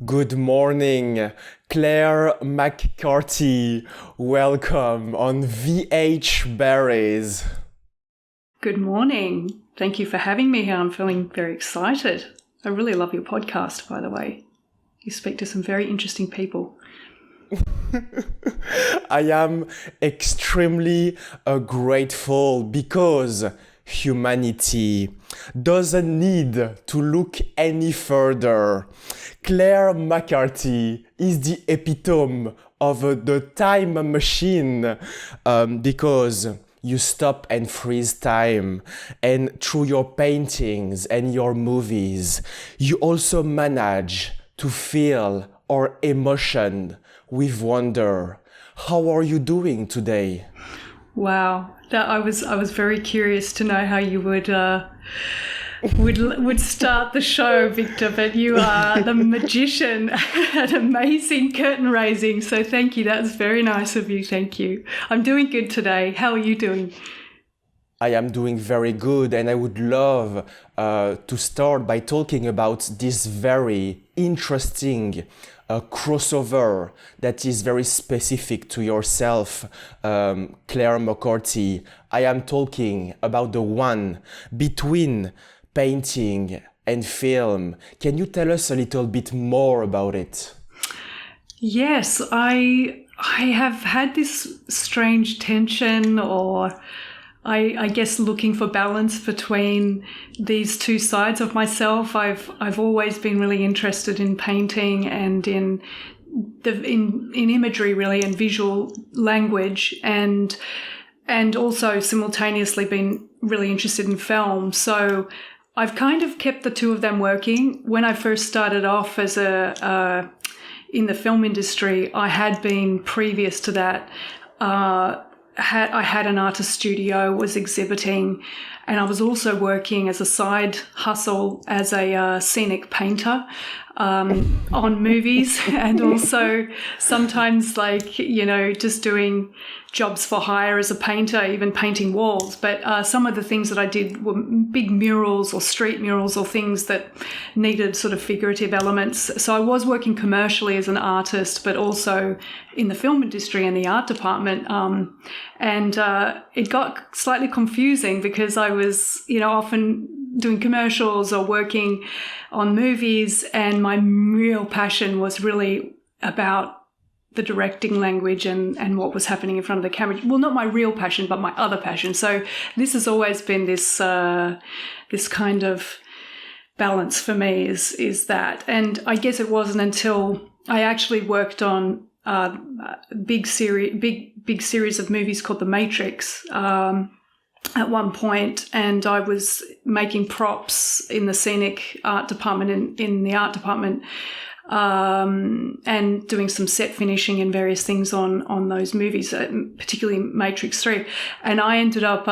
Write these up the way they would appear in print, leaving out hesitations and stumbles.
Good morning, Claire McCarthy. Welcome on VH Berries. Good morning. Thank you for having me here. I'm feeling very excited. I really love your podcast, by the way. You speak to some very interesting people. I am extremely grateful because humanity doesn't need to look any further. Claire McCarthy is the epitome of the time machine because you stop and freeze time, and through your paintings and your movies, you also manage to feel our emotion with wonder. How are you doing today? Wow, I was very curious to know how you would start the show, Victor. But you are the magician at amazing curtain raising. So thank you. That's very nice of you. Thank you. I'm doing good today. How are you doing? I am doing very good, and I would love to start by talking about this very interesting crossover that is very specific to yourself, Claire McCarthy. I am talking about the one between painting and film. Can you tell us a little bit more about it? Yes, I have had this strange tension, or I guess looking for balance between these two sides of myself. I've always been really interested in painting and in imagery, really, and visual language, and also simultaneously been really interested in film. So I've kind of kept the two of them working. When I first started off as in the film industry, I had been previous to that. I had an artist studio, was exhibiting, and I was also working as a side hustle as a scenic painter on movies, and also sometimes just doing jobs for hire as a painter, even painting walls. But some of the things that I did were big murals or street murals or things that needed sort of figurative elements. So I was working commercially as an artist, but also in the film industry and the art department. And it got slightly confusing because I was, often doing commercials or working on movies, and my real passion was really about the directing language and what was happening in front of the camera. Well, not my real passion, but my other passion. So this has always been this kind of balance for me is that. And I guess it wasn't until I actually worked on big series of movies called The Matrix at one point, and I was making props in the scenic art department in the art department, and doing some set finishing and various things on those movies, particularly Matrix 3. And I ended up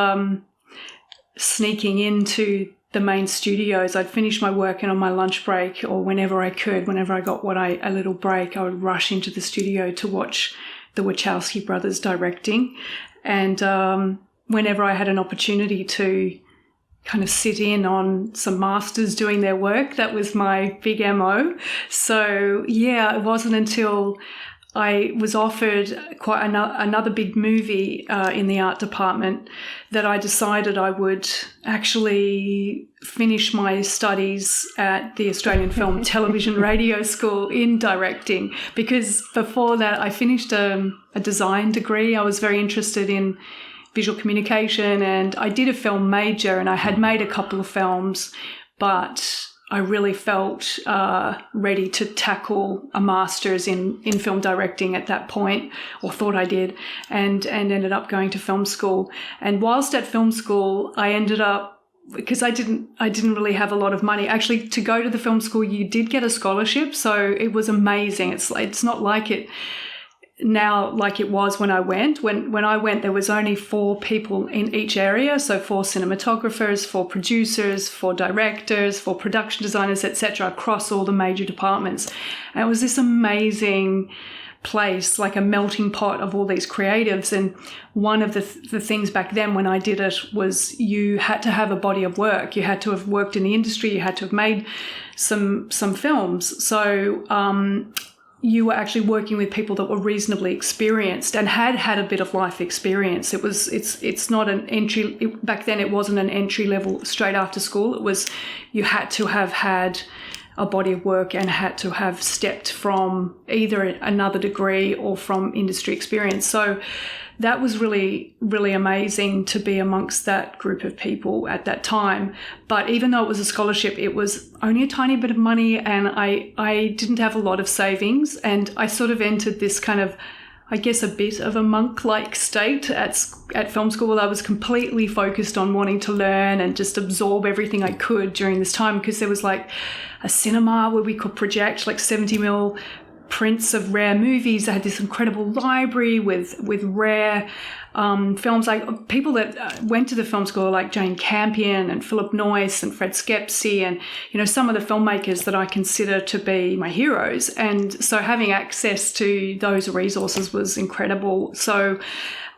sneaking into the main studios. I'd finish my work, and on my lunch break or whenever I got a little break, I would rush into the studio to watch the Wachowski brothers directing. And whenever I had an opportunity to kind of sit in on some masters doing their work, that was my big MO. So yeah, it wasn't until I was offered quite another big movie in the art department that I decided I would actually finish my studies at the Australian Film, Television, Radio School in directing, because before that I finished a design degree. I was very interested in visual communication, and I did a film major, and I had made a couple of films, but I really felt ready to tackle a master's in film directing at that point, or thought I did, and ended up going to film school. And whilst at film school, I ended up, because I didn't really have a lot of money. Actually, to go to the film school, you did get a scholarship, so it was amazing. It's not like it now like it was when I went. When I went, there was only 4 people in each area, so 4 cinematographers, 4 producers, 4 directors, 4 production designers, etc., across all the major departments. And it was this amazing place, like a melting pot of all these creatives. And one of the things back then when I did it was you had to have a body of work. You had to have worked in the industry. You had to have made some films. So you were actually working with people that were reasonably experienced and had a bit of life experience. It's not an entry, back then it wasn't an entry level straight after school. It was, you had to have had a body of work and had to have stepped from either another degree or from industry experience. So that was really, really amazing to be amongst that group of people at that time. But even though it was a scholarship, it was only a tiny bit of money, and I didn't have a lot of savings, and I sort of entered this kind of, I guess, a bit of a monk-like state at film school. I was completely focused on wanting to learn and just absorb everything I could during this time, because there was like a cinema where we could project like 70mm prints of rare movies. They had this incredible library with rare films. Like people that went to the film school like Jane Campion and Philip Noyce and Fred Skepsey and, you know, some of the filmmakers that I consider to be my heroes. And so having access to those resources was incredible. So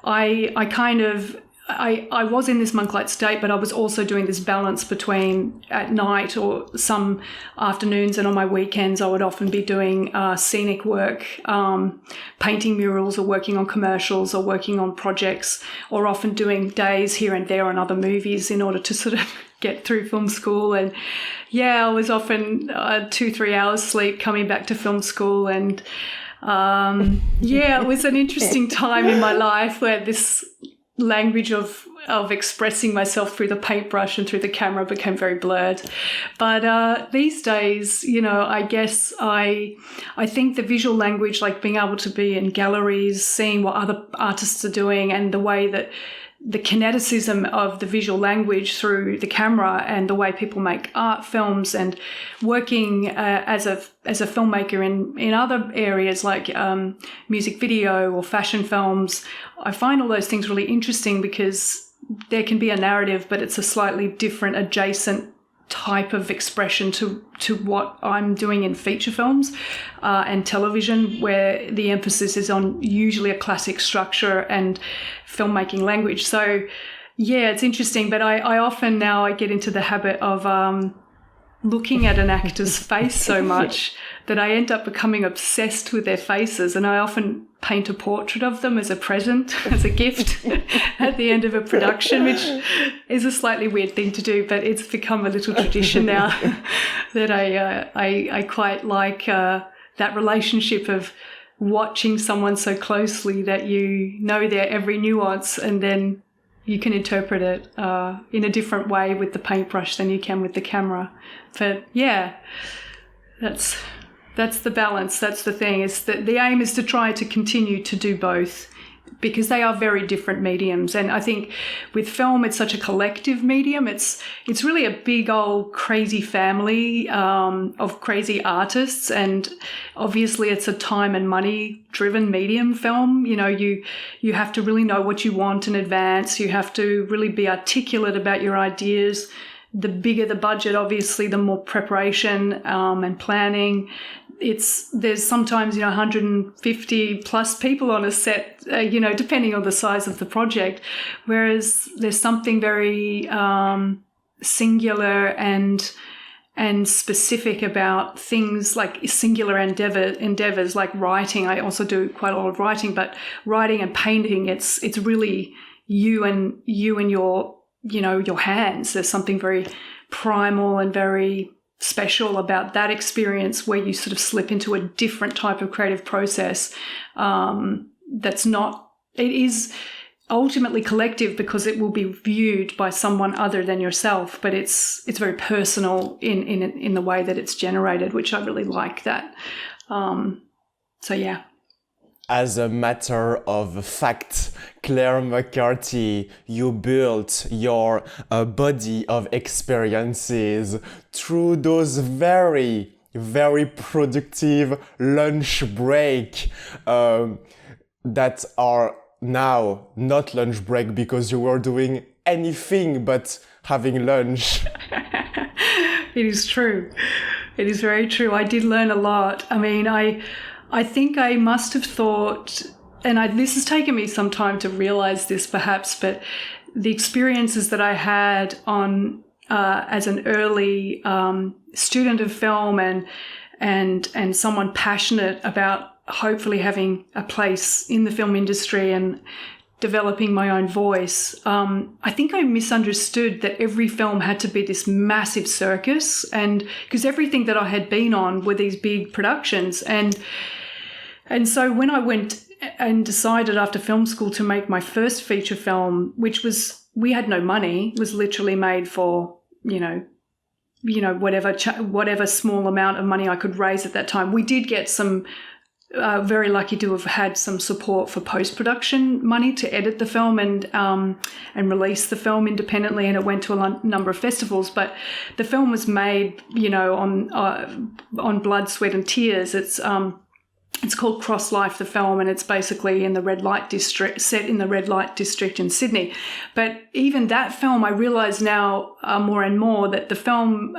I was in this monk-like state, but I was also doing this balance between at night or some afternoons and on my weekends, I would often be doing scenic work, painting murals or working on commercials or working on projects, or often doing days here and there on other movies in order to sort of get through film school. And yeah, I was often 2-3 hours sleep coming back to film school. And it was an interesting time in my life where this language of expressing myself through the paintbrush and through the camera became very blurred. But these days, you know, I guess I think the visual language, like being able to be in galleries, seeing what other artists are doing, and the way that the kineticism of the visual language through the camera and the way people make art films, and working as a filmmaker in other areas like music video or fashion films. I find all those things really interesting because there can be a narrative, but it's a slightly different adjacent type of expression to what I'm doing in feature films and television, where the emphasis is on usually a classic structure and filmmaking language. So yeah, it's interesting, but I often now I get into the habit of looking at an actor's face so much that I end up becoming obsessed with their faces, and I often paint a portrait of them as a present, as a gift at the end of a production, which is a slightly weird thing to do, but it's become a little tradition now that I quite like that relationship of watching someone so closely that you know their every nuance, and then you can interpret it in a different way with the paintbrush than you can with the camera. But yeah, that's the balance. That's the thing. Is that the aim is to try to continue to do both, because they are very different mediums. And I think with film, it's such a collective medium. It's really a big old crazy family of crazy artists. And obviously it's a time and money driven medium, film. You know, you have to really know what you want in advance. You have to really be articulate about your ideas. The bigger the budget, obviously, the more preparation and planning. There's sometimes, 150 plus people on a set, depending on the size of the project, whereas there's something very singular and specific about things like singular endeavors like writing. I also do quite a lot of writing, but writing and painting, it's really you and your your hands. There's something very primal and very special about that experience, where you sort of slip into a different type of creative process. It is ultimately collective because it will be viewed by someone other than yourself, but it's very personal in the way that it's generated, which I really like that. So yeah. As a matter of fact, Claire McCarthy, you built your body of experiences through those very, very productive lunch break that are now not lunch break because you were doing anything but having lunch. It is true. It is very true. I did learn a lot. I mean, I think I must have thought, and this has taken me some time to realize this perhaps, but the experiences that I had on as an early student of film and someone passionate about hopefully having a place in the film industry and developing my own voice, I think I misunderstood that every film had to be this massive circus, and because everything that I had been on were these big productions, and so when I went and decided after film school to make my first feature film, which was, we had no money, was literally made for whatever small amount of money I could raise at that time. We did get some. Very lucky to have had some support for post-production money to edit the film and release the film independently, and it went to a number of festivals. But the film was made, on blood, sweat, and tears. It's called Cross Life, the film, and it's basically in the red light district, set in the red light district in Sydney. But even that film, I realise now more and more that the film.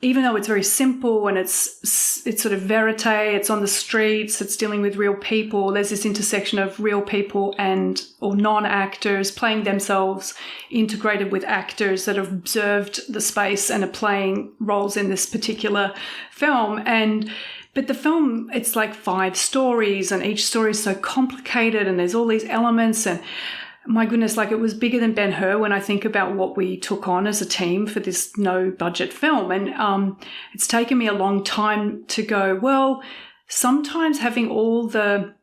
Even though it's very simple and it's sort of verite, it's on the streets, it's dealing with real people, there's this intersection of real people or non-actors playing themselves integrated with actors that have observed the space and are playing roles in this particular film. But the film, it's like 5 stories, and each story is so complicated, and there's all these elements, and my goodness, like, it was bigger than Ben-Hur when I think about what we took on as a team for this no-budget film. And it's taken me a long time to go, well, sometimes having all the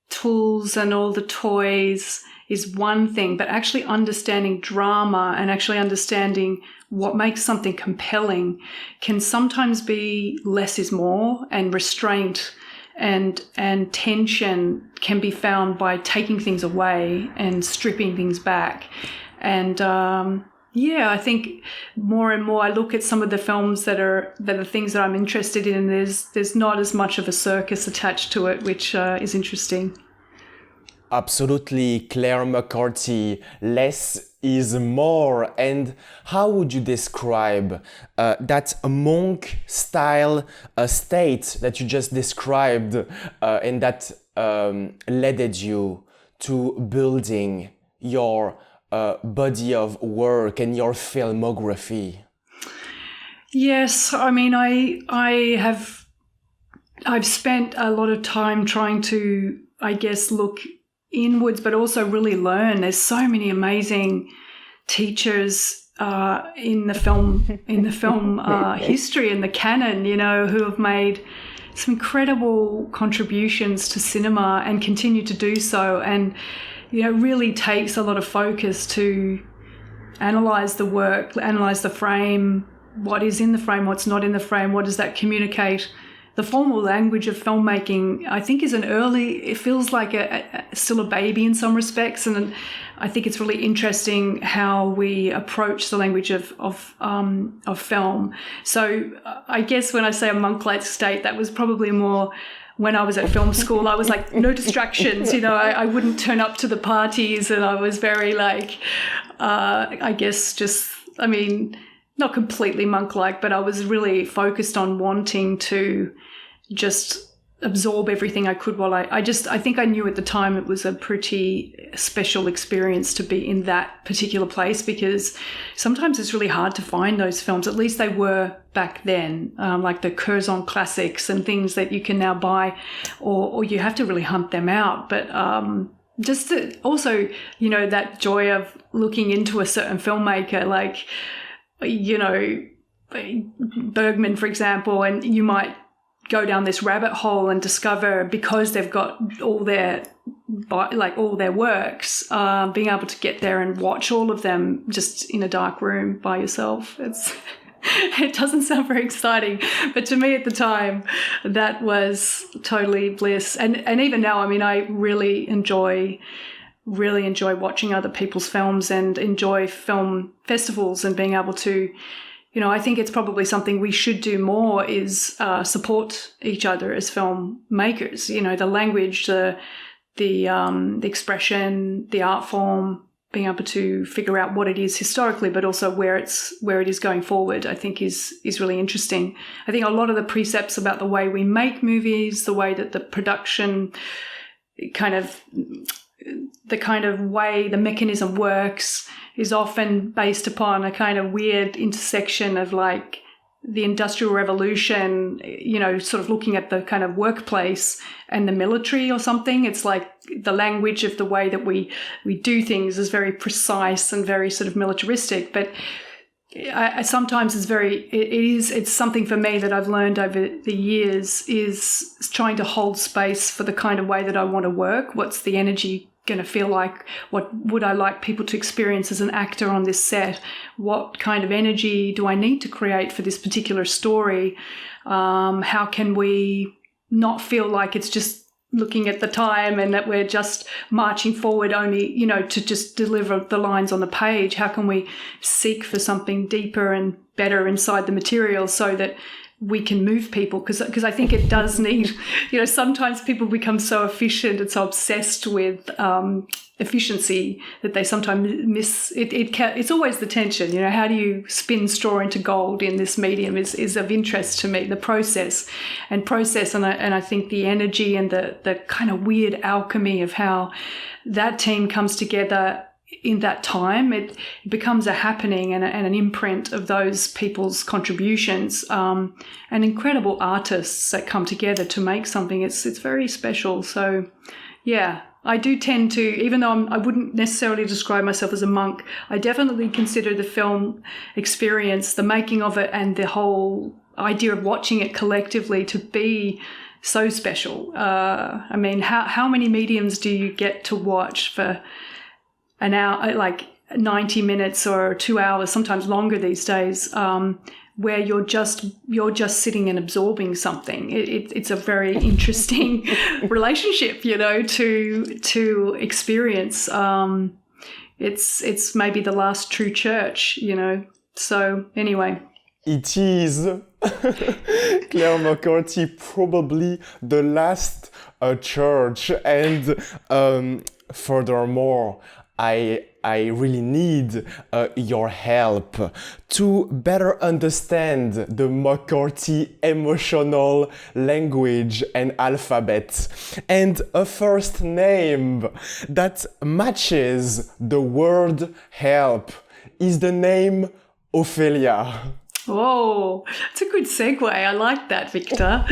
tools and all the toys is one thing, but actually understanding drama and actually understanding what makes something compelling can sometimes be less is more, and restraint and tension can be found by taking things away and stripping things back. And I think more and more I look at some of the films that are things that I'm interested in. There's not as much of a circus attached to it, which is interesting. Absolutely, Claire McCarthy. Less is more. And how would you describe that monk style state that you just described and that led you to building your body of work and your filmography? Yes, I mean, I've spent a lot of time trying to, I guess, look inwards, but also really learn. There's so many amazing teachers in the film history and the canon, who have made some incredible contributions to cinema and continue to do so. And it really takes a lot of focus to analyze the work, analyze the frame, what is in the frame, what's not in the frame, what does that communicate. The formal language of filmmaking, I think, it feels like still a baby in some respects. And I think it's really interesting how we approach the language of film. So I guess when I say a monk-like state, that was probably more when I was at film school. I was like, no distractions, I wouldn't turn up to the parties, and I was very not completely monk-like, but I was really focused on wanting to just absorb everything I could while I think I knew at the time it was a pretty special experience to be in that particular place, because sometimes it's really hard to find those films. At least they were back then, like the Curzon classics and things that you can now buy, or you have to really hunt them out. But also, that joy of looking into a certain filmmaker, like, Bergman, for example, and you might go down this rabbit hole and discover, because they've got all their works, being able to get there and watch all of them just in a dark room by yourself. It doesn't sound very exciting, but to me at the time, that was totally bliss. And even now, I mean, I really enjoy watching other people's films and enjoy film festivals and being able to, I think it's probably something we should do more is support each other as filmmakers. The language, the expression, the art form, being able to figure out what it is historically, but also where it is going forward, I think is really interesting. I think a lot of the precepts about the way we make movies, the way that the production the kind of way the mechanism works is often based upon a kind of weird intersection of like the Industrial Revolution, sort of looking at the kind of workplace and the military or something. It's like the language of the way that we do things is very precise and very sort of militaristic. But I sometimes it's something for me that I've learned over the years is trying to hold space for the kind of way that I want to work. What's the energy going to feel like? What would I like people to experience as an actor on this set? What kind of energy do I need to create for this particular story? How can we not feel like it's just looking at the time and that we're just marching forward only, to just deliver the lines on the page? How can we seek for something deeper and better inside the material so that we can move people? Because I think it does need, sometimes people become so efficient and so obsessed with efficiency that they sometimes miss it. It's always the tension, how do you spin straw into gold in this medium is of interest to me, the process. And I think the energy and the kind of weird alchemy of how that team comes together in that time, it becomes a happening and an imprint of those people's contributions, and incredible artists that come together to make something. It's very special. So, yeah, I do tend to, even though I wouldn't necessarily describe myself as a monk, I definitely consider the film experience, the making of it, and the whole idea of watching it collectively to be so special. I mean, how many mediums do you get to watch for an hour, like 90 minutes or 2 hours, sometimes longer these days, where you're just sitting and absorbing something? It's a very interesting relationship, to experience. It's maybe the last true church, So anyway. It is, Claire McCarthy, probably the last church, and furthermore, I really need your help to better understand the McCarthy emotional language and alphabet, and a first name that matches the word help is the name Ophelia. Oh, it's a good segue. I like that, Victor.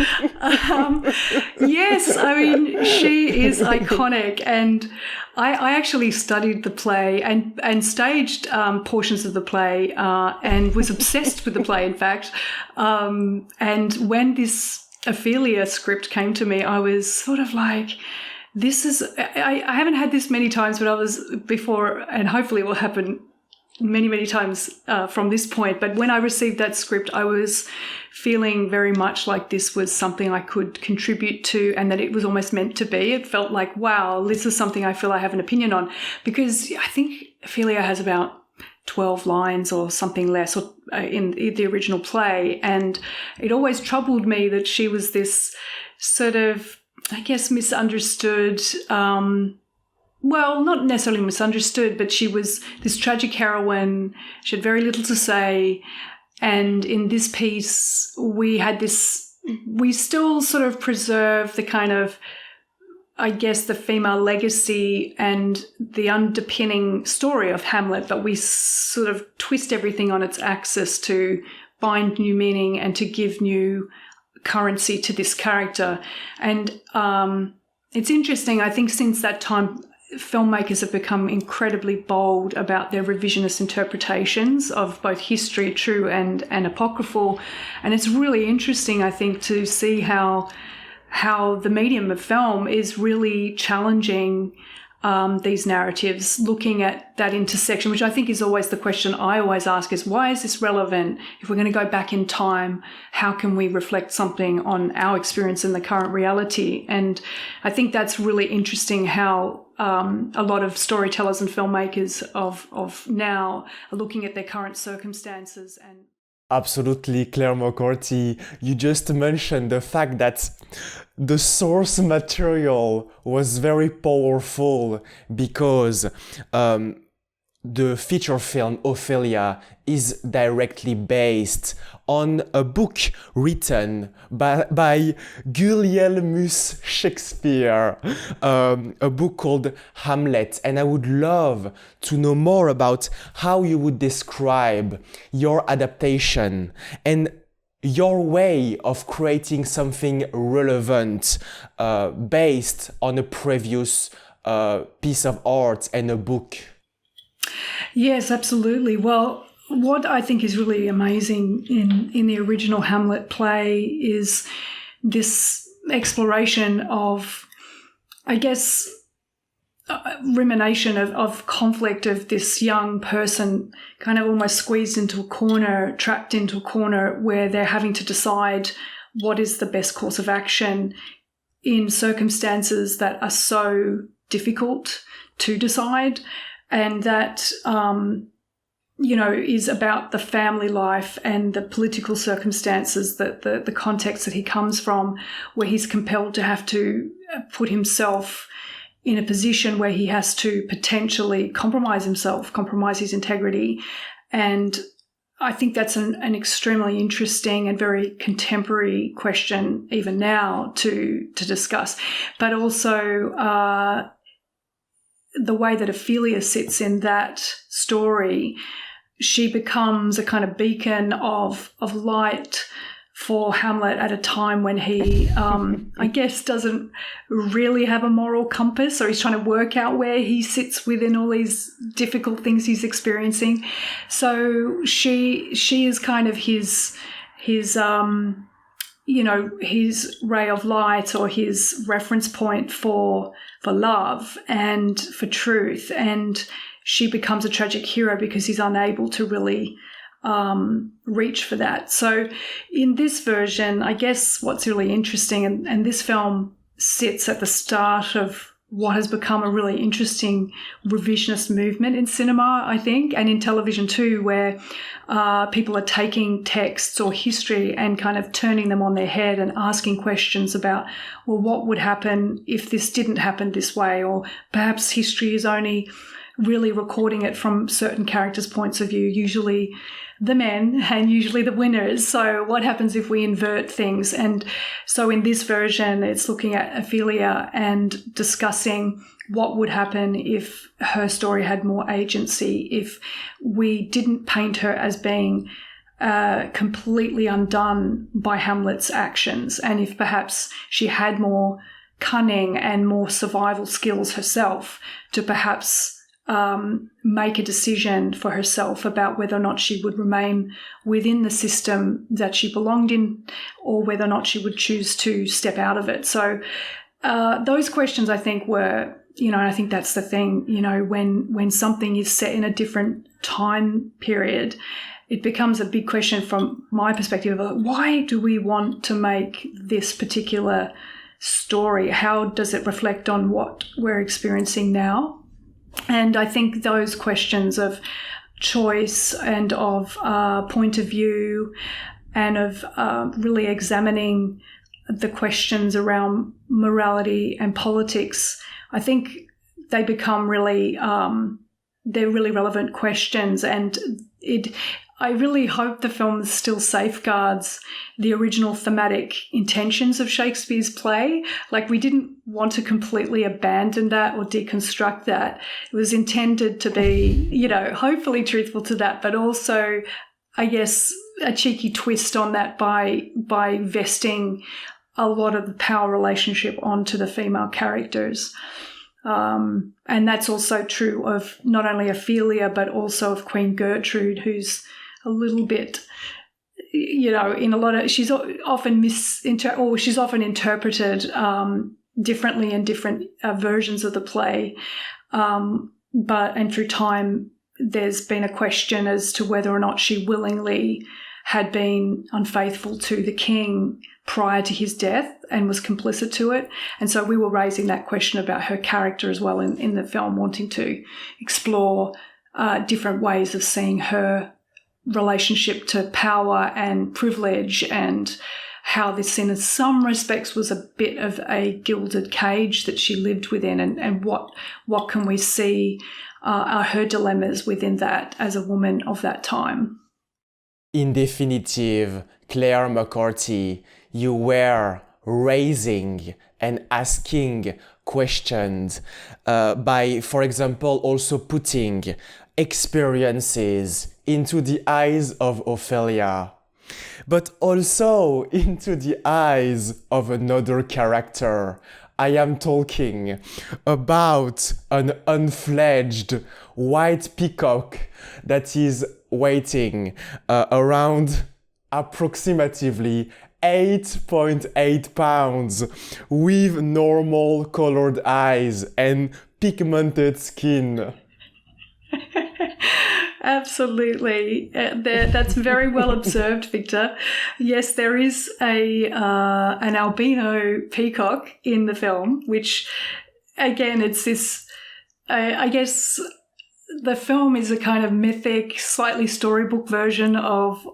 Yes, I mean, she is iconic. And I actually studied the play and staged portions of the play and was obsessed with the play, in fact. And when this Ophelia script came to me, I was sort of like, I haven't had this many times, but I was before, and hopefully it will happen many, many times from this point. But when I received that script, I was feeling very much like this was something I could contribute to and that it was almost meant to be. It felt like, wow, this is something I feel I have an opinion on, because I think Ophelia has about 12 lines or something less in the original play. And it always troubled me that she was this sort of, I guess, misunderstood, well, not necessarily misunderstood, but she was this tragic heroine. She had very little to say. And in this piece, we still sort of preserve the kind of, I guess, the female legacy and the underpinning story of Hamlet, but we sort of twist everything on its axis to find new meaning and to give new currency to this character. And it's interesting, I think since that time, filmmakers have become incredibly bold about their revisionist interpretations of both history, true and apocryphal. And it's really interesting, I think, to see how the medium of film is really challenging these narratives, looking at that intersection, which I think is always the question I always ask is, why is this relevant? If we're going to go back in time, how can we reflect something on our experience in the current reality? And I think that's really interesting how a lot of storytellers and filmmakers of now are looking at their current circumstances. And absolutely, Claire McCarthy. You just mentioned the fact that the source material was very powerful because the feature film Ophelia is directly based on a book written by Guillielmus Shakespeare, a book called Hamlet. And I would love to know more about how you would describe your adaptation and your way of creating something relevant based on a previous piece of art and a book. Yes, absolutely. Well, what I think is really amazing in the original Hamlet play is this exploration of, I guess, rumination of conflict of this young person kind of almost squeezed into a corner, trapped into a corner where they're having to decide what is the best course of action in circumstances that are so difficult to decide. And that, is about the family life and the political circumstances, that the context that he comes from, where he's compelled to have to put himself in a position where he has to potentially compromise himself, compromise his integrity. And I think that's an extremely interesting and very contemporary question even now to discuss. But also the way that Ophelia sits in that story, she becomes a kind of beacon of light for Hamlet at a time when he, I guess, doesn't really have a moral compass, or he's trying to work out where he sits within all these difficult things he's experiencing. So she is kind of his ray of light, or his reference point for love and for truth. And she becomes a tragic hero because he's unable to really reach for that. So in this version, I guess what's really interesting, and this film sits at the start of what has become a really interesting revisionist movement in cinema, I think, and in television too, where people are taking texts or history and kind of turning them on their head and asking questions about, well, what would happen if this didn't happen this way? Or perhaps history is only really recording it from certain characters' points of view, usually the men and usually the winners. So what happens if we invert things? And so in this version, it's looking at Ophelia and discussing what would happen if her story had more agency, if we didn't paint her as being completely undone by Hamlet's actions, and if perhaps she had more cunning and more survival skills herself to perhaps make a decision for herself about whether or not she would remain within the system that she belonged in, or whether or not she would choose to step out of it. So those questions, I think, were, and I think that's the thing, when something is set in a different time period, it becomes a big question from my perspective of why do we want to make this particular story? How does it reflect on what we're experiencing now? And I think those questions of choice and of point of view and of really examining the questions around morality and politics, I think they become really, they're really relevant questions. And I really hope the film still safeguards the original thematic intentions of Shakespeare's play. Like, we didn't want to completely abandon that or deconstruct that. It was intended to be, hopefully truthful to that, but also, I guess, a cheeky twist on that by vesting a lot of the power relationship onto the female characters. And that's also true of not only Ophelia, but also of Queen Gertrude, who's a little bit, in a lot of, she's often she's often interpreted differently in different versions of the play. And through time, there's been a question as to whether or not she willingly had been unfaithful to the king prior to his death and was complicit to it. And so we were raising that question about her character as well in the film, wanting to explore different ways of seeing her relationship to power and privilege and how this in some respects was a bit of a gilded cage that she lived within, and what can we see are her dilemmas within that as a woman of that time. In definitive, Claire McCarthy, you were raising and asking questions by, for example, also putting experiences into the eyes of Ophelia, but also into the eyes of another character. I am talking about an unfledged white peacock that is weighing around approximately 8.8 pounds with normal colored eyes and pigmented skin. Absolutely. That's very well observed, Victor. Yes, there is an albino peacock in the film, which, again, it's this, I guess the film is a kind of mythic, slightly storybook version of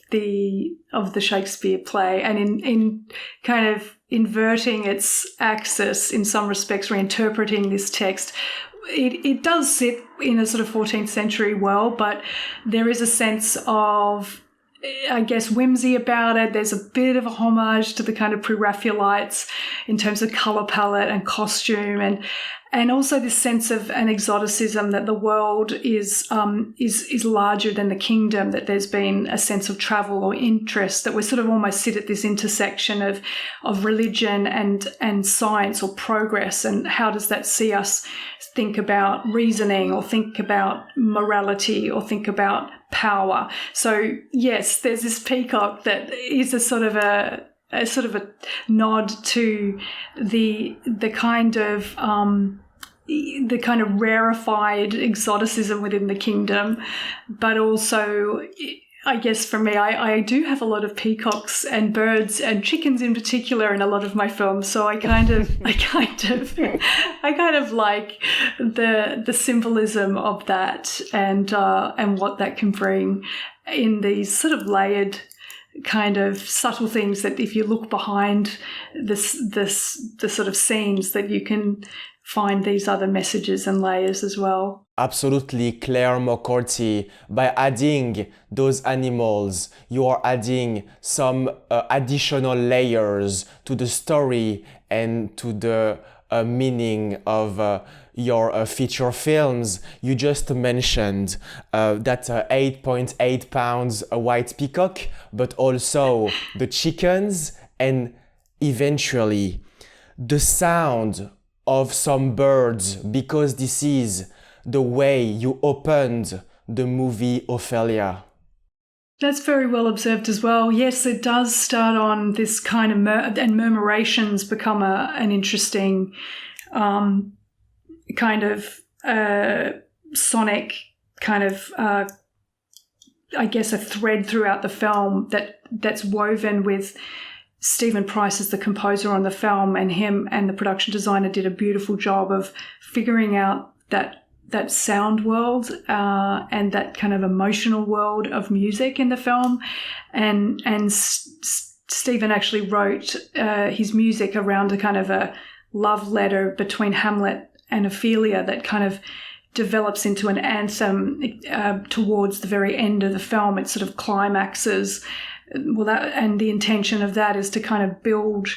the Shakespeare play, and in kind of inverting its axis in some respects, reinterpreting this text. It does sit in a sort of 14th century world, but there is a sense of, I guess, whimsy about it. There's a bit of a homage to the kind of pre-Raphaelites in terms of colour palette and costume, and also this sense of an exoticism, that the world is larger than the kingdom, that there's been a sense of travel or interest, that we sort of almost sit at this intersection of religion and science or progress, and how does that see us think about reasoning or think about morality or think about power. So yes, there's this peacock that is a sort of a nod to the kind of rarefied exoticism within the kingdom, but also, I guess for me, I do have a lot of peacocks and birds and chickens in particular in a lot of my films. So I kind of like the symbolism of that and what that can bring in these sort of layered kind of subtle things that if you look behind the sort of scenes, that you can find these other messages and layers as well. Absolutely, Claire McCarthy. By adding those animals, you are adding some additional layers to the story and to the meaning of your feature films. You just mentioned that 8.8 pounds a white peacock, but also the chickens and eventually the sound of some birds, because this is the way you opened the movie Ophelia. That's very well observed as well. Yes, it does start on this kind of and murmurations become an interesting kind of sonic kind of I guess a thread throughout the film that's woven with Stephen Price as the composer on the film, and him and the production designer did a beautiful job of figuring out that sound world and that kind of emotional world of music in the film. And Stephen actually wrote his music around a kind of a love letter between Hamlet and Ophelia that kind of develops into an anthem towards the very end of the film. It sort of climaxes. And the intention of that is to kind of build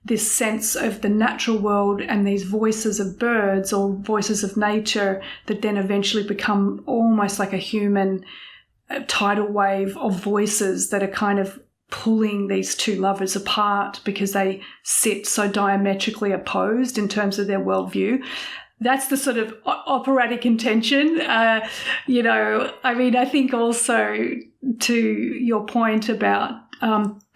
this sense of the natural world and these voices of birds or voices of nature that then eventually become almost like a human tidal wave of voices that are kind of pulling these two lovers apart because they sit so diametrically opposed in terms of their worldview. That's the sort of operatic intention. I think also to your point about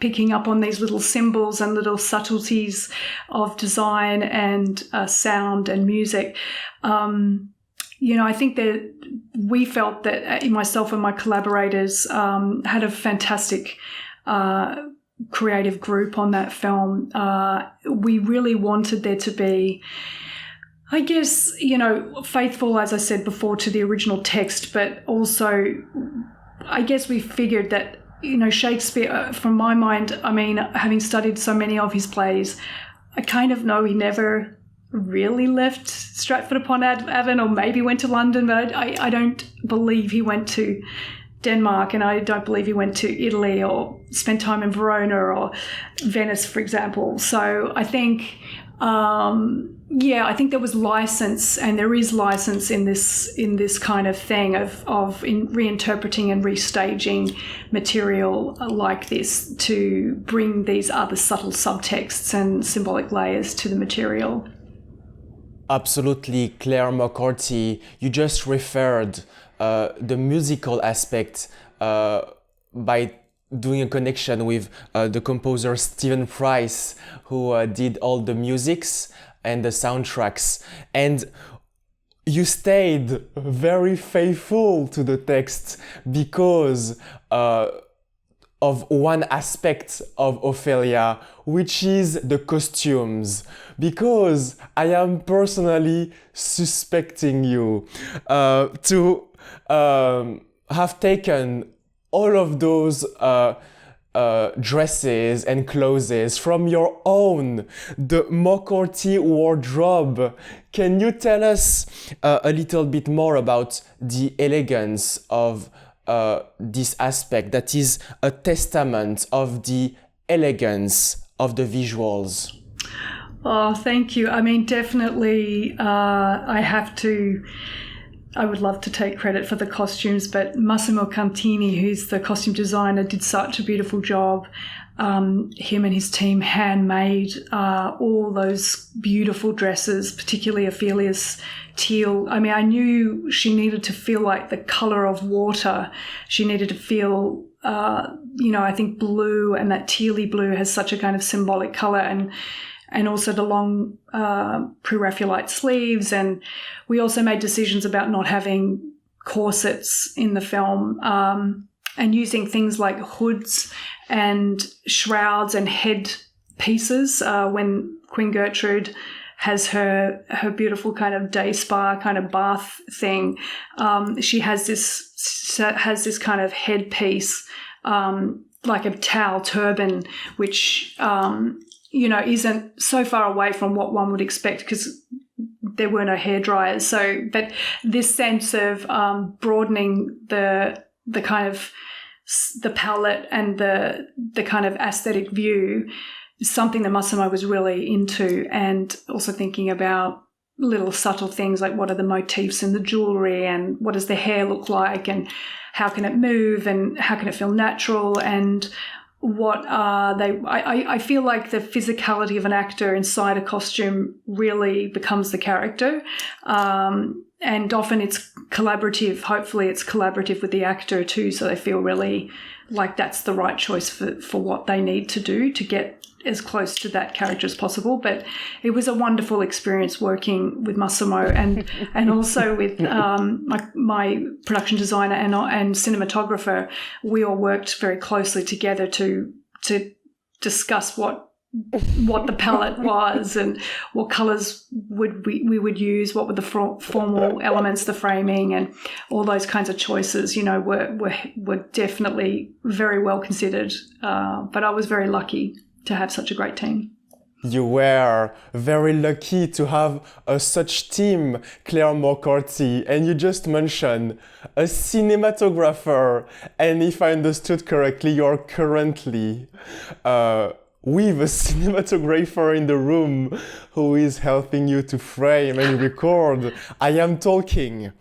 picking up on these little symbols and little subtleties of design and sound and music. I think that we felt that myself and my collaborators had a fantastic creative group on that film. We really wanted there to be, I guess, faithful, as I said before, to the original text, but also I guess we figured that Shakespeare, from my mind, I mean, having studied so many of his plays, I kind of know he never really left Stratford-upon-Avon, or maybe went to London, but I don't believe he went to Denmark, and I don't believe he went to Italy or spent time in Verona or Venice, for example. So I think, I think there was license, and there is license in this kind of thing of reinterpreting and restaging material like this to bring these other subtle subtexts and symbolic layers to the material. Absolutely, Claire McCarthy. You just referred the musical aspect by doing a connection with the composer Stephen Price, who did all the musics and the soundtracks. And you stayed very faithful to the text because of one aspect of Ophelia, which is the costumes, because I am personally suspecting you to have taken all of those dresses and clothes from your own, the McCarthy wardrobe. Can you tell us a little bit more about the elegance of this aspect that is a testament of the elegance of the visuals? Oh, thank you. I mean, definitely, I would love to take credit for the costumes, but Massimo Cantini, who's the costume designer, did such a beautiful job. Him and his team handmade all those beautiful dresses, particularly Ophelia's teal. I mean, I knew she needed to feel like the color of water. She needed to feel, I think blue, and that tealy blue has such a kind of symbolic color, and also the long pre-Raphaelite sleeves. And we also made decisions about not having corsets in the film, and using things like hoods and shrouds and head pieces. When Queen Gertrude has her beautiful kind of day spa kind of bath thing, she has this kind of headpiece, like a towel turban, which isn't so far away from what one would expect, because there were no hair dryers. So, but this sense of broadening the kind of the palette and the kind of aesthetic view is something that Massimo was really into, and also thinking about little subtle things like what are the motifs in the jewelry, and what does the hair look like, and how can it move, and how can it feel natural, and what are they? I feel like the physicality of an actor inside a costume really becomes the character. And often it's collaborative. Hopefully it's collaborative with the actor too, so they feel really like that's the right choice for what they need to do to get as close to that character as possible. But it was a wonderful experience working with Massimo and also with my production designer and cinematographer. We all worked very closely together to discuss what the palette was and what colours we would use, what were the formal elements, the framing, and all those kinds of choices, were definitely very well considered. But I was very lucky to have such a great team. You were very lucky to have such team, Claire McCarthy, and you just mentioned a cinematographer, and if I understood correctly, you're currently with a cinematographer in the room who is helping you to frame and record. I am talking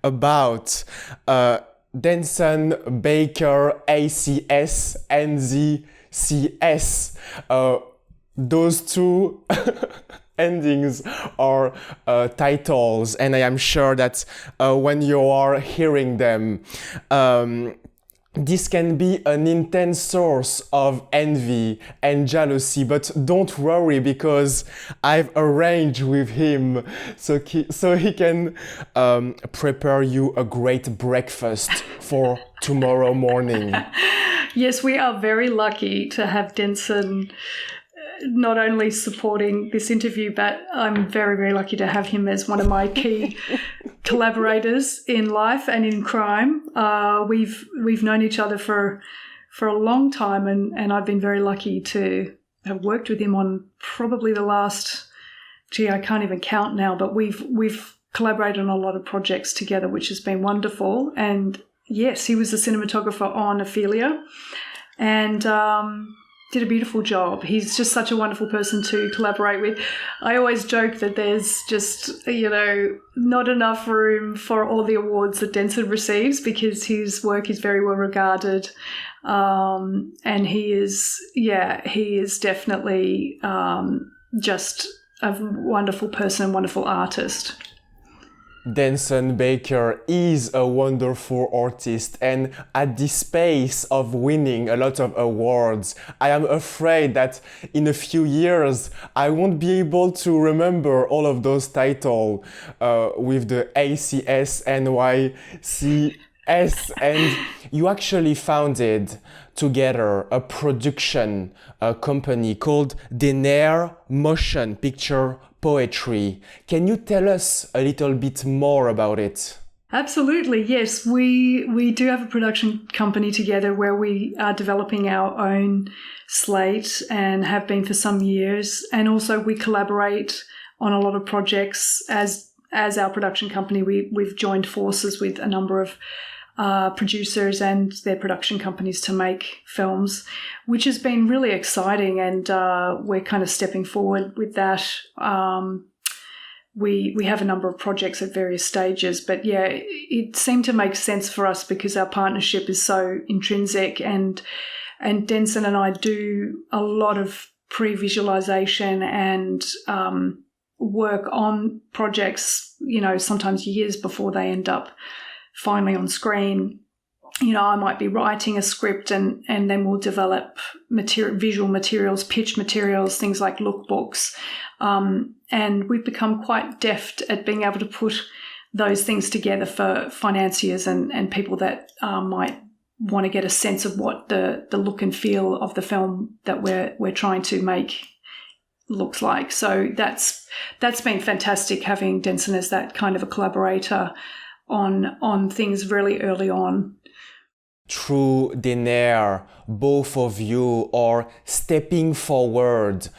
about Denson Baker ACS NZCS. Those two endings are titles, and I am sure that when you are hearing them, this can be an intense source of envy and jealousy, but don't worry, because I've arranged with him so he can prepare you a great breakfast for tomorrow morning. Yes, we are very lucky to have Denson not only supporting this interview, but I'm very, very lucky to have him as one of my key collaborators in life and in crime. We've known each other for for a long time, and I've been very lucky to have worked with him on probably the last, I can't even count now, but we've collaborated on a lot of projects together, which has been wonderful. And yes, he was the cinematographer on Ophelia, and did a beautiful job. He's just such a wonderful person to collaborate with. I always joke that there's just, not enough room for all the awards that Denson receives, because his work is very well regarded. And he is definitely just a wonderful person, wonderful artist. Denson Baker is a wonderful artist, and at the space of winning a lot of awards, I am afraid that in a few years I won't be able to remember all of those titles with the ACS, NYCS, and you actually founded together a production company called Denaire Motion Picture Poetry. Can you tell us a little bit more about it? Absolutely, yes. We do have a production company together where we are developing our own slate and have been for some years. And also we collaborate on a lot of projects as our production company. We've joined forces with a number of producers and their production companies to make films, which has been really exciting, and we're kind of stepping forward with that. We have a number of projects at various stages, but yeah, it seemed to make sense for us because our partnership is so intrinsic, and Denson and I do a lot of pre-visualization and work on projects, sometimes years before they end up finally on screen. I might be writing a script and then we'll develop visual materials, pitch materials, things like lookbooks. And we've become quite deft at being able to put those things together for financiers and people that might want to get a sense of what the look and feel of the film that we're trying to make looks like. So that's been fantastic, having Denson as that kind of a collaborator on things really early on. Through Denaire, both of you are stepping forward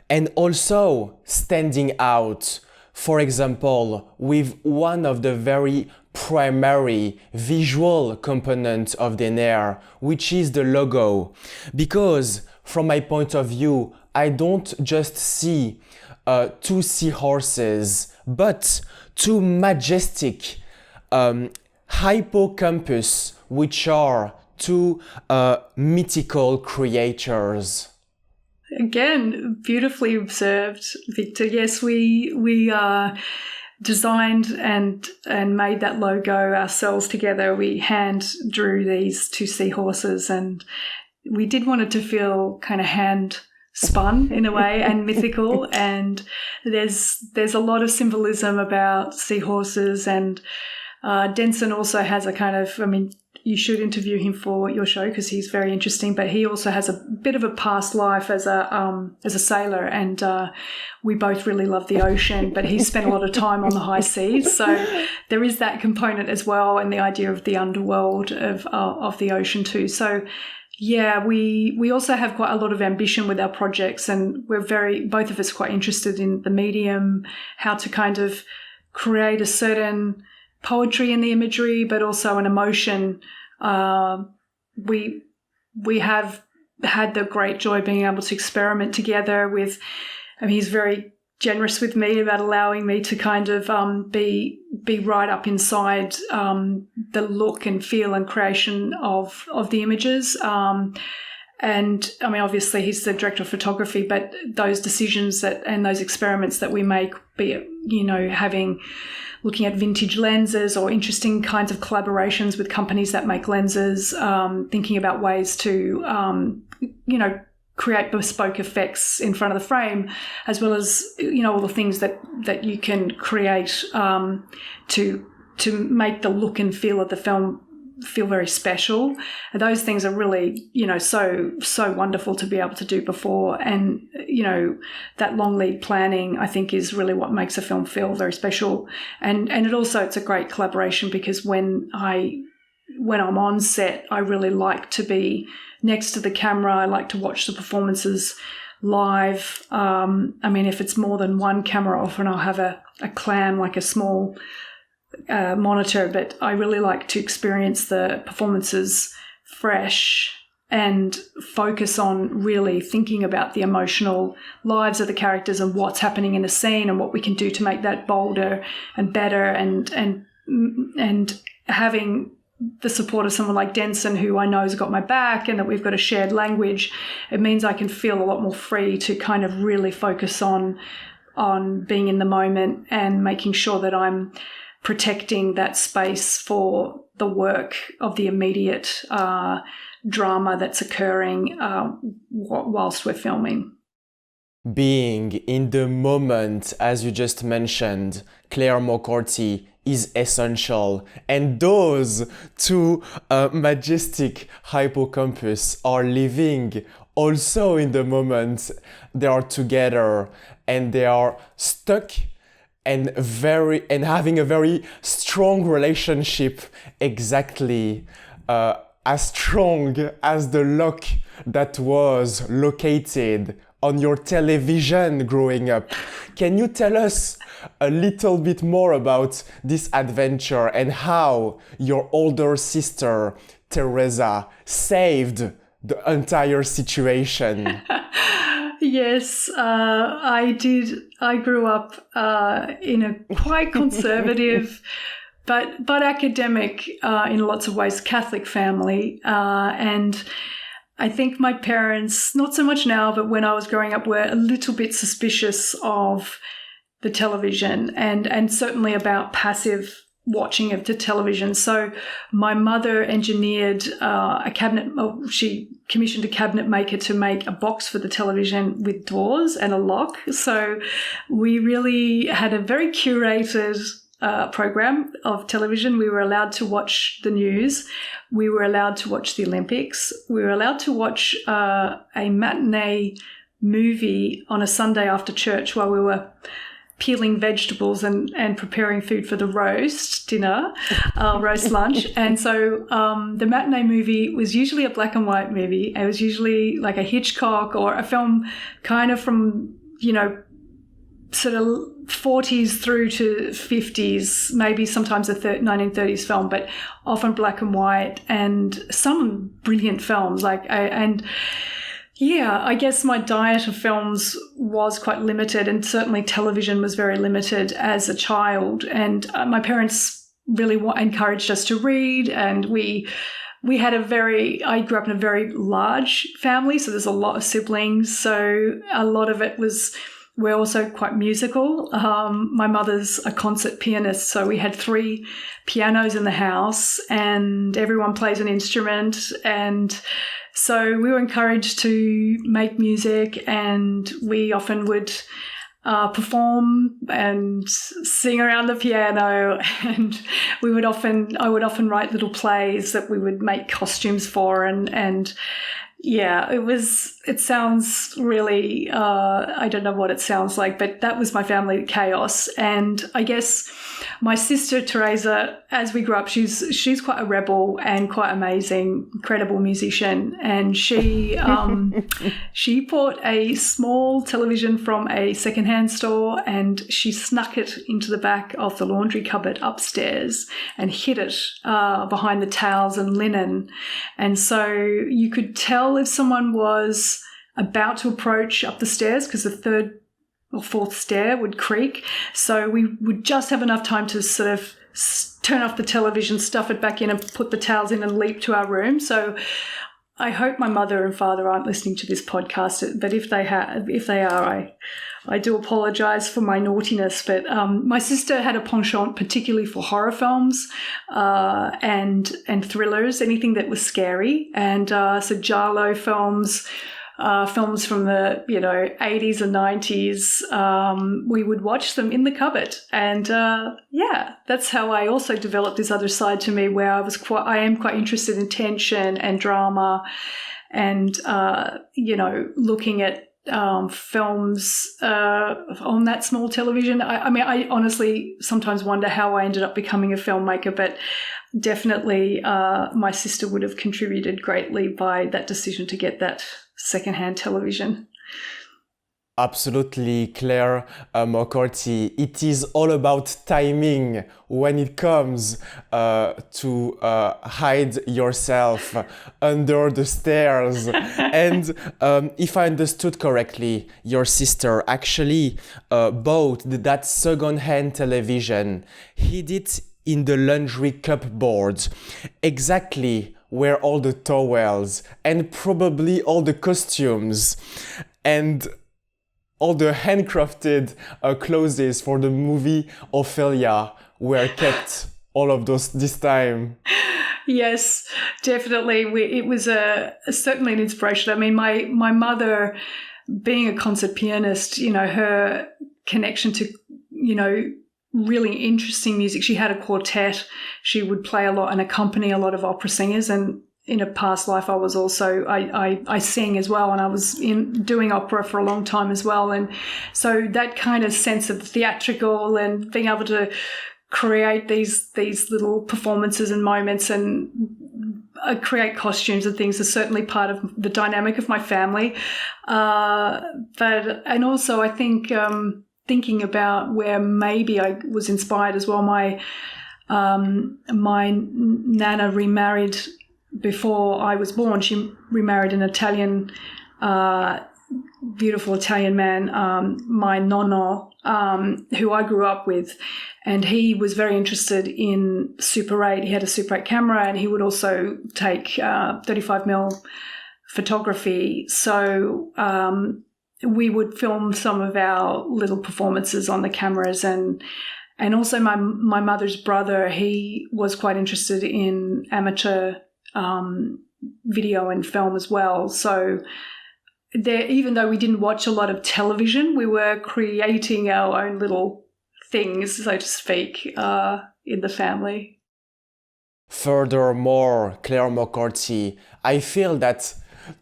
and also standing out. For example, with one of the very primary visual components of Denaire, which is the logo. Because from my point of view, I don't just see two seahorses, but two majestic hippocampus, which are two mythical creatures. Again, beautifully observed, Victor. Yes, we designed and made that logo ourselves together. We hand drew these two seahorses, and we did want it to feel kind of hand spun in a way and mythical. And there's a lot of symbolism about seahorses, and Denson also has a kind of, you should interview him for your show because he's very interesting, but he also has a bit of a past life as a sailor, and we both really love the ocean, but he's spent a lot of time on the high seas. So there is that component as well, and the idea of the underworld of the ocean too. So yeah, we also have quite a lot of ambition with our projects, and we're both of us quite interested in the medium, how to kind of create a certain poetry in the imagery, but also an emotion. We have had the great joy of being able to experiment together with, he's very generous with me about allowing me to kind of be right up inside the look and feel and creation of the images. And obviously he's the director of photography, but those decisions and those experiments that we make, be it, looking at vintage lenses or interesting kinds of collaborations with companies that make lenses, thinking about ways to, create bespoke effects in front of the frame, as well as, all the things that you can create to make the look and feel of the film feel very special. And those things are really, so wonderful to be able to do before. And, that long lead planning, I think, is really what makes a film feel very special. And it's a great collaboration, because when when I'm on set, I really like to be next to the camera. I like to watch the performances live. If it's more than one camera, often I'll have a clam, like a small monitor, but I really like to experience the performances fresh and focus on really thinking about the emotional lives of the characters and what's happening in a scene and what we can do to make that bolder and better, and having the support of someone like Denson, who I know has got my back and that we've got a shared language. It means I can feel a lot more free to kind of really focus on being in the moment and making sure that I'm protecting that space for the work of the immediate drama that's occurring whilst we're filming. Being in the moment, as you just mentioned, Claire McCarthy, is essential. And those two majestic hippocampus are living also in the moment. They are together and they are stuck and having a very strong relationship, exactly as strong as the lock that was located on your television growing up. Can you tell us a little bit more about this adventure and how your older sister, Teresa, saved the entire situation? Yes, I did. I grew up in a quite conservative but academic, in lots of ways, Catholic family. And I think my parents, not so much now, but when I was growing up, were a little bit suspicious of the television and certainly about passive watching of the television. So my mother engineered she commissioned a cabinet maker to make a box for the television with doors and a lock. So we really had a very curated program of television. We were allowed to watch the news. We were allowed to watch the Olympics. We were allowed to watch a matinee movie on a Sunday after church while we were peeling vegetables and preparing food for the roast dinner, roast lunch. And so the matinee movie was usually a black and white movie. It was usually like a Hitchcock or a film kind of from, sort of 40s through to 50s, maybe sometimes a 1930s film, but often black and white, and some brilliant films. I guess my diet of films was quite limited, and certainly television was very limited as a child. And my parents really encouraged us to read, and we had I grew up in a very large family, so there's a lot of siblings. So a lot of it we're also quite musical. My mother's a concert pianist, so we had 3 pianos in the house and everyone plays an instrument. And so we were encouraged to make music, and we often would perform and sing around the piano, and I would often write little plays that we would make costumes for, and yeah, it sounds really, I don't know what it sounds like, but that was my family chaos. And I guess my sister, Teresa, as we grew up, she's quite a rebel and quite amazing, incredible musician. And she bought a small television from a secondhand store, and she snuck it into the back of the laundry cupboard upstairs and hid it behind the towels and linen. And so you could tell if someone was about to approach up the stairs, because the 3rd or 4th stair would creak. So we would just have enough time to sort of turn off the television, stuff it back in, and put the towels in and leap to our room. So I hope my mother and father aren't listening to this podcast, but if they are, I do apologise for my naughtiness. But my sister had a penchant particularly for horror films and thrillers, anything that was scary, and so Giallo films. Films from the 80s and 90s, we would watch them in the cupboard, and that's how I also developed this other side to me, where I am quite interested in tension and drama, and looking at films on that small television. I honestly sometimes wonder how I ended up becoming a filmmaker, but definitely my sister would have contributed greatly by that decision to get that secondhand television. Absolutely, Claire McCarthy. It is all about timing when it comes to hide yourself under the stairs. And if I understood correctly, your sister actually bought that second-hand television, hid it in the laundry cupboard, exactly where all the towels and probably all the costumes and all the handcrafted clothes for the movie Ophelia were kept all of this time. Yes, definitely. It was certainly an inspiration. I mean, my mother, being a concert pianist, her connection to, really interesting music. She had a quartet. She would play a lot and accompany a lot of opera singers. And in a past life, I was also, I sing as well, and I was doing opera for a long time as well. And so that kind of sense of theatrical and being able to create these little performances and moments and create costumes and things is certainly part of the dynamic of my family. And also I think thinking about where maybe I was inspired as well, my nana remarried before I was born. She remarried an Italian, beautiful Italian man, my nonno, who I grew up with, and he was very interested in Super 8. He had a Super 8 camera, and he would also take 35mm photography. So we would film some of our little performances on the cameras, and also my mother's brother, he was quite interested in amateur video and film as well. So there, even though we didn't watch a lot of television, we were creating our own little things, so to speak, in the family. Furthermore, Claire McCarthy, I feel that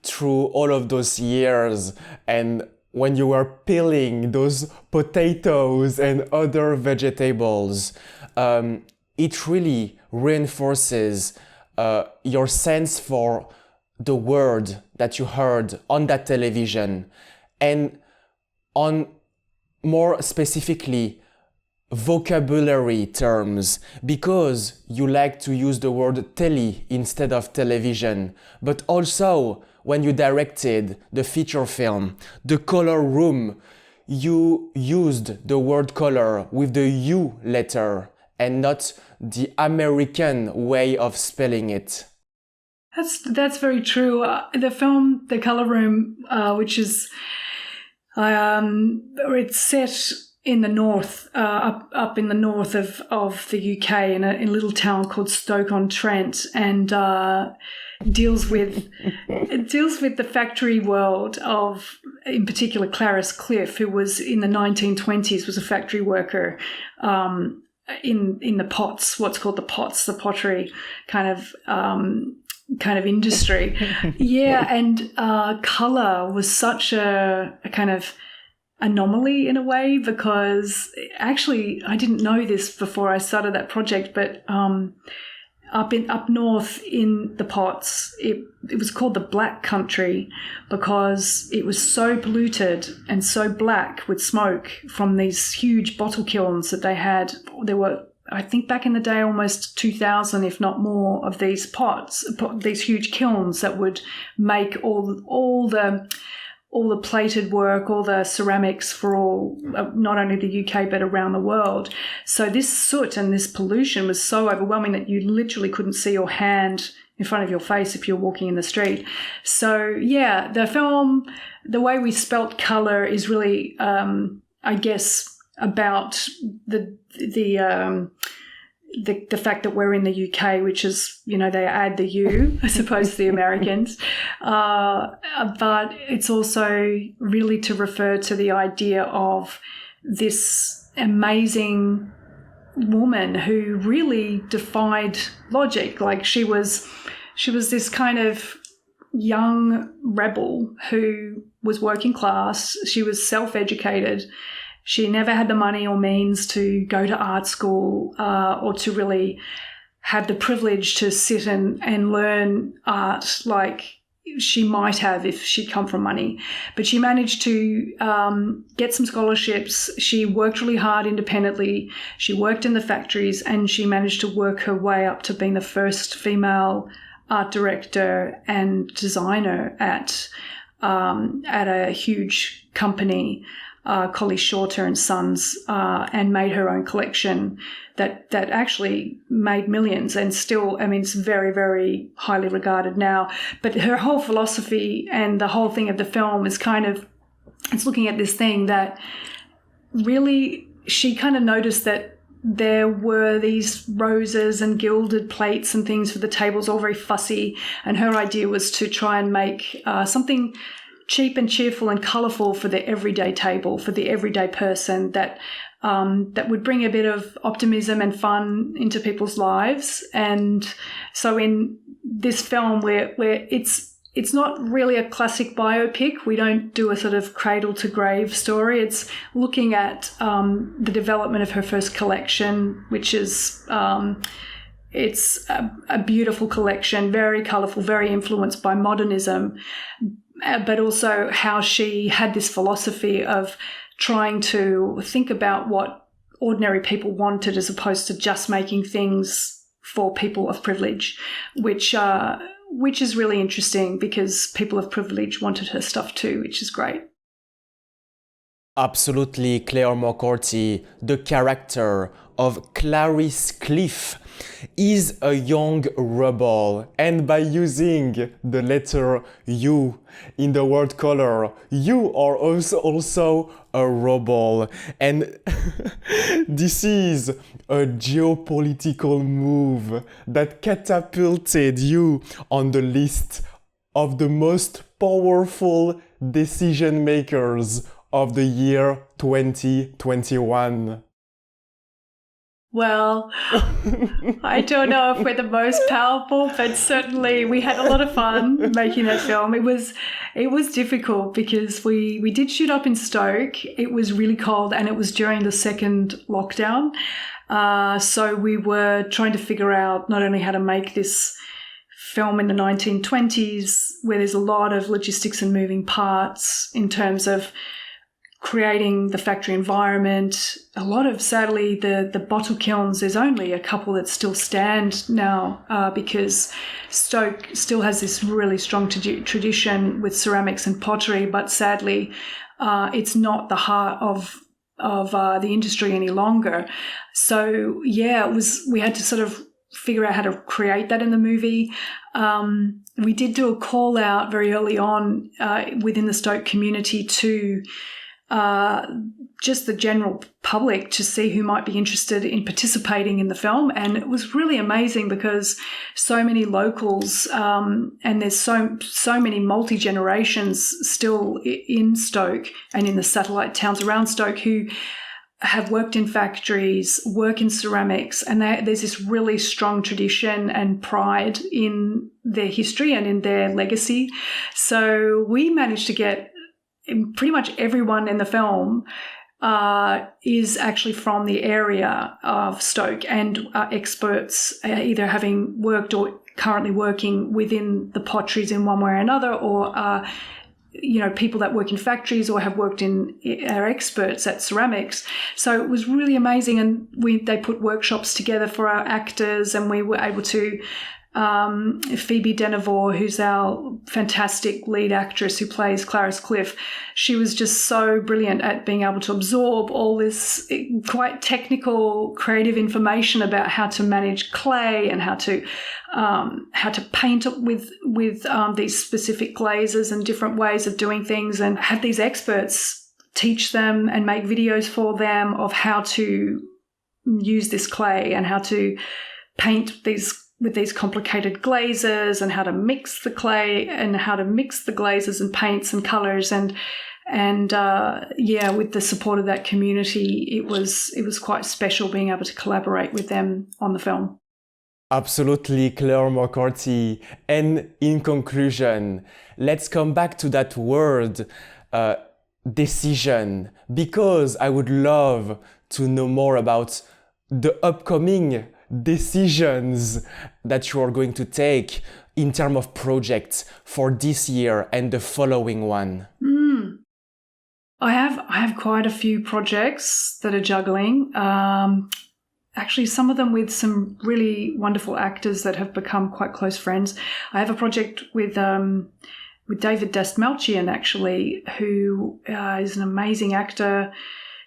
through all of those years and when you were peeling those potatoes and other vegetables, it really reinforces your sense for the word that you heard on that television, and on more specifically vocabulary terms, because you like to use the word telly instead of television, but also when you directed the feature film, The Color Room, you used the word color with the U letter and not the American way of spelling it. That's very true. The film, The Color Room, which is it's set in the north, up in the north of the UK, in a little town called Stoke-on-Trent, and deals with the factory world of, in particular, Clarice Cliff, who was in the 1920s was a factory worker. In the pots, what's called the pots, the pottery kind of industry. Yeah, and color was such a kind of anomaly in a way, because actually I didn't know this before I started that project, but up north in the pots, it was called the Black Country because it was so polluted and so black with smoke from these huge bottle kilns that they had. There were, I think back in the day, almost 2,000, if not more, of these pots, these huge kilns that would make all the plated work, all the ceramics for not only the UK but around the world. So this soot and this pollution was so overwhelming that you literally couldn't see your hand in front of your face if you're walking in the street. So yeah, the film, the way we spelt colour is really, I guess, about the fact that we're in the UK, which is, they add the U, I suppose, the Americans. But it's also really to refer to the idea of this amazing woman who really defied logic. Like she was this kind of young rebel who was working class. She was self-educated. She never had the money or means to go to art school or to really had the privilege to sit and learn art like she might have if she'd come from money. But she managed to get some scholarships. She worked really hard independently. She worked in the factories, and she managed to work her way up to being the first female art director and designer at a huge company, Collie Shorter and Sons, and made her own collection that actually made millions, and still, I mean, it's very, very highly regarded now. But her whole philosophy and the whole thing of the film is it's looking at this thing that really she kind of noticed that there were these roses and gilded plates and things for the tables, all very fussy. And her idea was to try and make something cheap and cheerful and colourful for the everyday table, for the everyday person, that would bring a bit of optimism and fun into people's lives. And so in this film, where it's not really a classic biopic. We don't do a sort of cradle to grave story. It's looking at the development of her first collection, which is it's a beautiful collection, very colourful, very influenced by modernism, but also how she had this philosophy of trying to think about what ordinary people wanted, as opposed to just making things for people of privilege, which is really interesting because people of privilege wanted her stuff too, which is great. Absolutely, Claire McCarthy, the character of Clarice Cliff, is a young rebel, and by using the letter U in the word color, you are also a rebel. And this is a geopolitical move that catapulted you on the list of the most powerful decision makers of the year 2021. Well, I don't know if we're the most powerful, but certainly we had a lot of fun making that film. It was difficult because we did shoot up in Stoke. It was really cold, and it was during the second lockdown. So we were trying to figure out not only how to make this film in the 1920s, where there's a lot of logistics and moving parts in terms of creating the factory environment. A lot of, sadly, the bottle kilns, there's only a couple that still stand now because Stoke still has this really strong tradition with ceramics and pottery, but sadly it's not the heart of the industry any longer. So yeah, we had to sort of figure out how to create that in the movie. We did do a call out very early on within the Stoke community to just the general public to see who might be interested in participating in the film. And it was really amazing because so many locals and there's so many multi-generations still in Stoke and in the satellite towns around Stoke who have worked in factories, work in ceramics, and there's this really strong tradition and pride in their history and in their legacy. So we managed to get pretty much everyone in the film is actually from the area of Stoke and are experts, either having worked or currently working within the potteries in one way or another, or people that work in factories or have worked are experts at ceramics. So it was really amazing, and they put workshops together for our actors, and we were able to Phoebe Denaire, who's our fantastic lead actress who plays Clarice Cliff, she was just so brilliant at being able to absorb all this quite technical, creative information about how to manage clay and how to paint with these specific glazes and different ways of doing things, and had these experts teach them and make videos for them of how to use this clay and how to paint with these complicated glazes and how to mix the clay and how to mix the glazes and paints and colours and with the support of that community, it was quite special being able to collaborate with them on the film. Absolutely, Claire McCarthy. And in conclusion, let's come back to that word, decision, because I would love to know more about the upcoming decisions that you are going to take in terms of projects for this year and the following one? I have quite a few projects that are juggling. Actually, some of them with some really wonderful actors that have become quite close friends. I have a project with David Dastmalchian, actually, who is an amazing actor.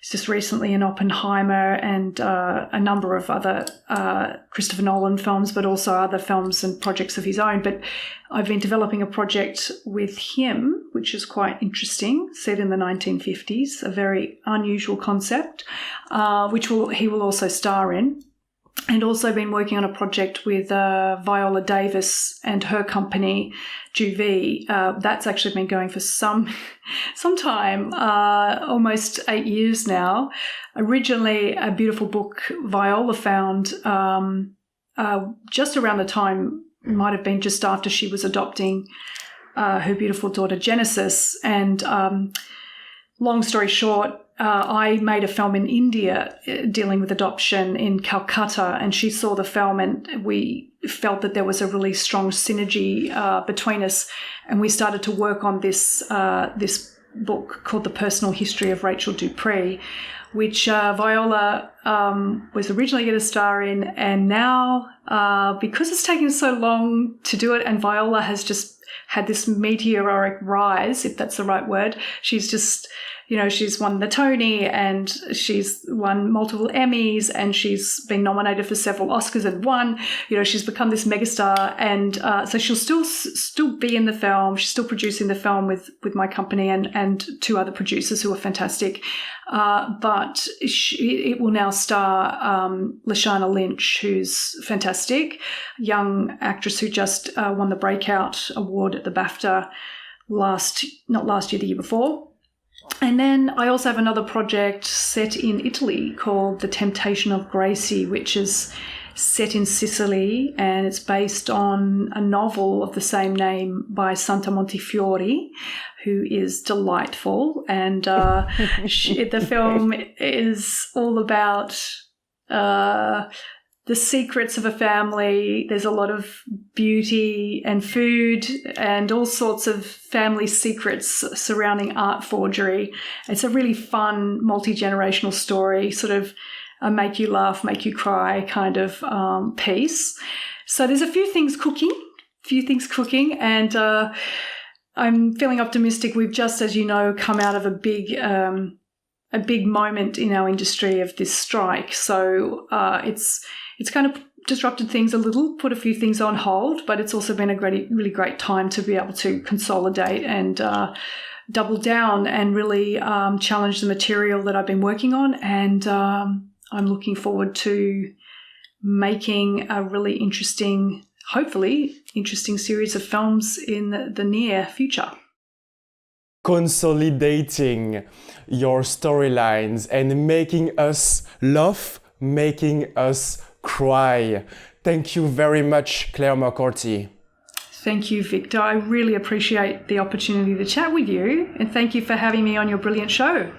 He's just recently in Oppenheimer and a number of other Christopher Nolan films, but also other films and projects of his own. But I've been developing a project with him, which is quite interesting, set in the 1950s, a very unusual concept, which he will also star in. And also been working on a project with Viola Davis and her company, Juvi. That's actually been going for some time, almost 8 years now. Originally, a beautiful book Viola found just around the time, might have been just after she was adopting her beautiful daughter Genesis. And long story short, I made a film in India dealing with adoption in Calcutta, and she saw the film and we felt that there was a really strong synergy between us, and we started to work on this book called The Personal History of Rachel Dupree, which Viola was originally going to star in, and now because it's taken so long to do it and Viola has just had this meteoric rise, if that's the right word, she's just... she's won the Tony and she's won multiple Emmys and she's been nominated for several Oscars and won. She's become this megastar, and so she'll still be in the film. She's still producing the film with my company and two other producers who are fantastic. But it will now star Lashana Lynch, who's fantastic, young actress who just won the Breakout Award at the BAFTA not last year, the year before. And then I also have another project set in Italy called The Temptation of Gracie, which is set in Sicily, and it's based on a novel of the same name by Santa Montefiore, who is delightful. And the film is all about the secrets of a family. There's a lot of beauty and food and all sorts of family secrets surrounding art forgery. It's a really fun, multi-generational story, sort of a make you laugh, make you cry kind of piece. So there's a few things cooking, and I'm feeling optimistic. We've just, as you know, come out of a big moment in our industry of this strike. So it's kind of disrupted things a little, put a few things on hold, but it's also been a really great time to be able to consolidate and double down and really challenge the material that I've been working on. And I'm looking forward to making a really hopefully interesting series of films in the near future. Consolidating your storylines and making us laugh, making us cry. Thank you very much, Claire McCarthy. Thank you, Victor. I really appreciate the opportunity to chat with you, and thank you for having me on your brilliant show.